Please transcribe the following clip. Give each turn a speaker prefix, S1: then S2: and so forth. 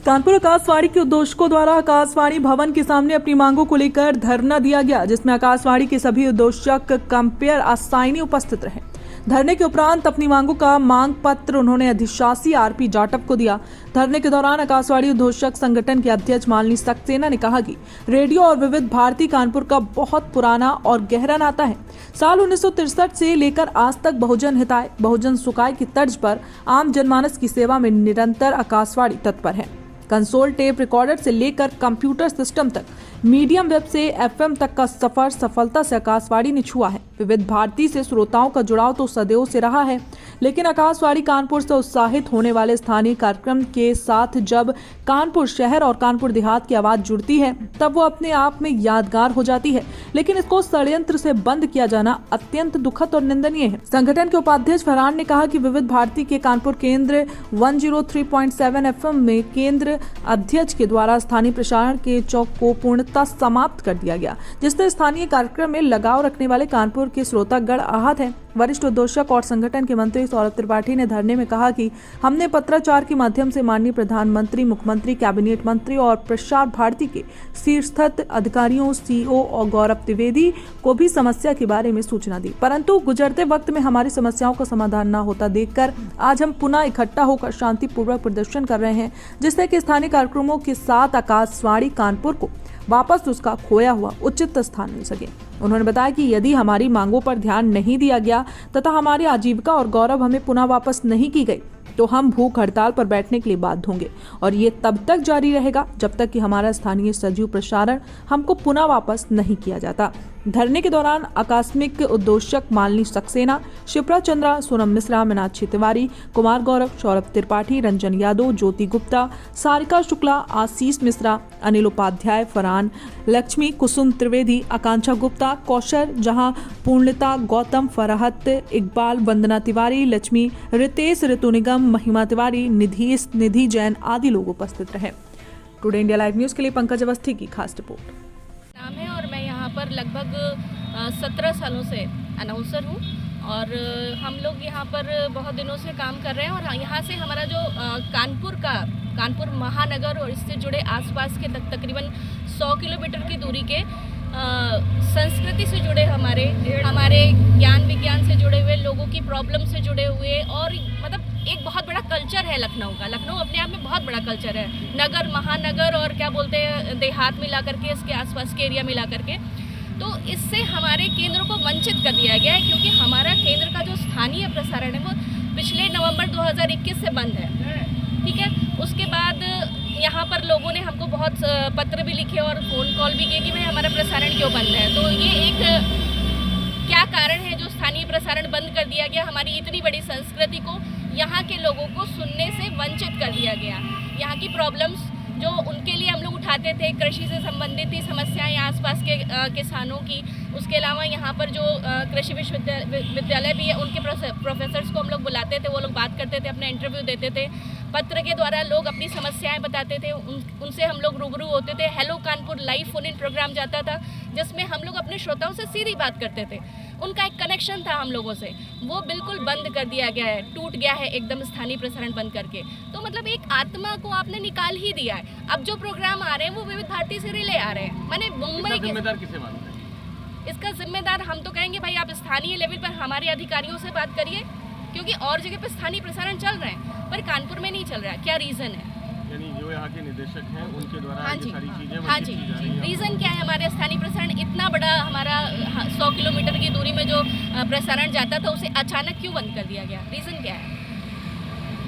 S1: कानपुर आकाशवाणी के उद्घोषकों द्वारा आकाशवाणी भवन के सामने अपनी मांगों को लेकर धरना दिया गया, जिसमें आकाशवाणी के सभी उद्घोषक कंपेयर असाइनी उपस्थित रहे। धरने के उपरांत अपनी मांगों का मांग पत्र उन्होंने अधिशासी आरपी जाटव को दिया। धरने के दौरान आकाशवाणी उद्घोषक संगठन के अध्यक्ष मालिनी सक्सेना ने कहा कि रेडियो और विविध भारती कानपुर का बहुत पुराना और गहरा नाता है। साल 1963 से लेकर आज तक बहुजन हिताय बहुजन सुखाय की तर्ज पर आम जनमानस की सेवा में निरंतर आकाशवाणी तत्पर है। कंसोल टेप रिकॉर्डर से लेकर कंप्यूटर सिस्टम तक, मीडियम वेब से एफएम तक का सफर सफलता से आकाशवाणी ने छुआ है। विविध भारती से श्रोताओं का जुड़ाव तो सदैव से रहा है, लेकिन आकाशवाणी कानपुर से उत्साहित होने वाले स्थानीय कार्यक्रम के साथ जब कानपुर शहर और कानपुर देहात की आवाज जुड़ती है, तब वो अपने आप में यादगार हो जाती है। लेकिन इसको षड्यंत्र से बंद किया जाना अत्यंत दुखद और निंदनीय है। संगठन के उपाध्यक्ष फरहान ने कहा कि विविध भारती के कानपुर केंद्र 103.7 एफएम में केंद्र अध्यक्ष के द्वारा स्थानीय प्रसारण के चौक को पूर्णतः समाप्त कर दिया गया, जिससे स्थानीय कार्यक्रम में लगाव रखने वाले कानपुर के श्रोतागण आहत हैं। वरिष्ठ उद्घोषक और संगठन के मंत्री सौरभ त्रिपाठी ने धरने में कहा कि हमने पत्राचार के माध्यम से माननीय प्रधानमंत्री, मुख्यमंत्री, कैबिनेट मंत्री और प्रसार भारती के शीर्षस्थ अधिकारियों, सीईओ और गौरव त्रिवेदी को भी समस्या के बारे में सूचना दी, परंतु गुजरते वक्त में हमारी समस्याओं का समाधान न होता देखकर आज हम पुनः इकट्ठा होकर शांतिपूर्वक प्रदर्शन कर रहे हैं, जिससे कि स्थानीय कार्यक्रमों के साथ आकाशवाणी कानपुर को वापस उसका खोया हुआ उचित स्थान मिल सके। उन्होंने बताया कि यदि हमारी मांगों पर ध्यान नहीं दिया गया तथा हमारी आजीविका और गौरव हमें पुनः वापस नहीं की गई, तो हम भूख हड़ताल पर बैठने के लिए बाध्य होंगे और ये तब तक जारी रहेगा जब तक कि हमारा स्थानीय सजीव प्रसारण हमको पुनः वापस नहीं किया जाता। धरने के दौरान आकस्मिक उद्घोषक मालिनी सक्सेना, शिप्रा चंद्रा, सोनम मिश्रा, मीनाक्षी तिवारी, कुमार गौरव, सौरभ त्रिपाठी, रंजन यादव, ज्योति गुप्ता, सारिका शुक्ला, आशीष मिश्रा, अनिल उपाध्याय, फरहान, लक्ष्मी, कुसुम त्रिवेदी, आकांक्षा गुप्ता, कौशल जहां, पूर्णिता, गौतम, फरहत, इकबाल, वंदना तिवारी, लक्ष्मी, रितेश, ऋतु निगम, महिमा तिवारी, निधि जैन आदि लोग उपस्थित रहे। टुडे इंडिया लाइव न्यूज के लिए पंकज अवस्थी की खास रिपोर्ट।
S2: नाम है और मैं यहाँ पर लगभग 17 सालों से अनाउंसर हूँ और हम लोग यहाँ पर बहुत दिनों से काम कर रहे हैं और यहाँ से हमारा जो कानपुर महानगर और इससे जुड़े आसपास के तकरीबन 100 किलोमीटर की दूरी के संस्कृति से जुड़े हमारे ज्ञान विज्ञान से जुड़े हुए लोगों की प्रॉब्लम से जुड़े हुए और मतलब एक बहुत बड़ा कल्चर है लखनऊ का। लखनऊ अपने आप में बहुत बड़ा कल्चर है, नगर, महानगर और क्या बोलते हैं देहात मिला करके, इसके आसपास के एरिया मिला करके। तो इससे हमारे केंद्र को वंचित कर दिया गया है, क्योंकि हमारा केंद्र का जो स्थानीय प्रसारण है वो पिछले नवंबर 2021 से बंद है। ठीक है, उसके बाद यहाँ पर लोगों ने हमको बहुत पत्र भी लिखे और फ़ोन कॉल भी किए कि भाई हमारा प्रसारण क्यों बंद है। तो ये एक क्या कारण है जो स्थानीय प्रसारण बंद कर दिया गया, हमारी इतनी बड़ी संस्कृति को यहाँ के लोगों को सुनने से वंचित कर दिया गया। यहाँ की प्रॉब्लम्स जो उनके लिए हम लोग उठाते थे, कृषि से संबंधित थी समस्याएं आसपास के किसानों की, उसके अलावा यहाँ पर जो कृषि विश्वविद्यालय भी है उनके प्रोफेसर्स को हम लोग बुलाते थे, वो लोग बात करते थे, अपना इंटरव्यू देते थे, पत्र के द्वारा लोग अपनी समस्याएं बताते थे, उनसे हम लोग रूबरू होते थे। Hello Kanpur live phone in programme जाता था जिसमें हम लोग अपने श्रोताओं से सीधी बात करते थे, उनका एक कनेक्शन था हम लोगों से, वो बिल्कुल बंद कर दिया गया है, टूट गया है एकदम स्थानीय प्रसारण बंद करके। तो मतलब एक आत्मा को आपने निकाल ही दिया है। अब जो प्रोग्राम आ रहे हैं वो विविध भारती से रिले आ रहे हैं, माने मुंबई के जिम्मेदार किसे मानते हैं? इसका जिम्मेदार हम तो कहेंगे भाई आप स्थानीय लेवल पर हमारे अधिकारियों से बात करिए, क्योंकि और जगह पे स्थानीय प्रसारण चल रहे हैं पर कानपुर में नहीं चल रहा है। क्या रीजन है?
S3: यानी जो यहाँ के निदेशक हैं उनके द्वारा ये सारी चीजें
S2: हाँ जी, रीजन क्या है? हमारे स्थानीय प्रसारण इतना बड़ा हमारा 100 किलोमीटर की दूरी में जो प्रसारण जाता था उसे अचानक क्यों बंद कर दिया गया? रीजन क्या है?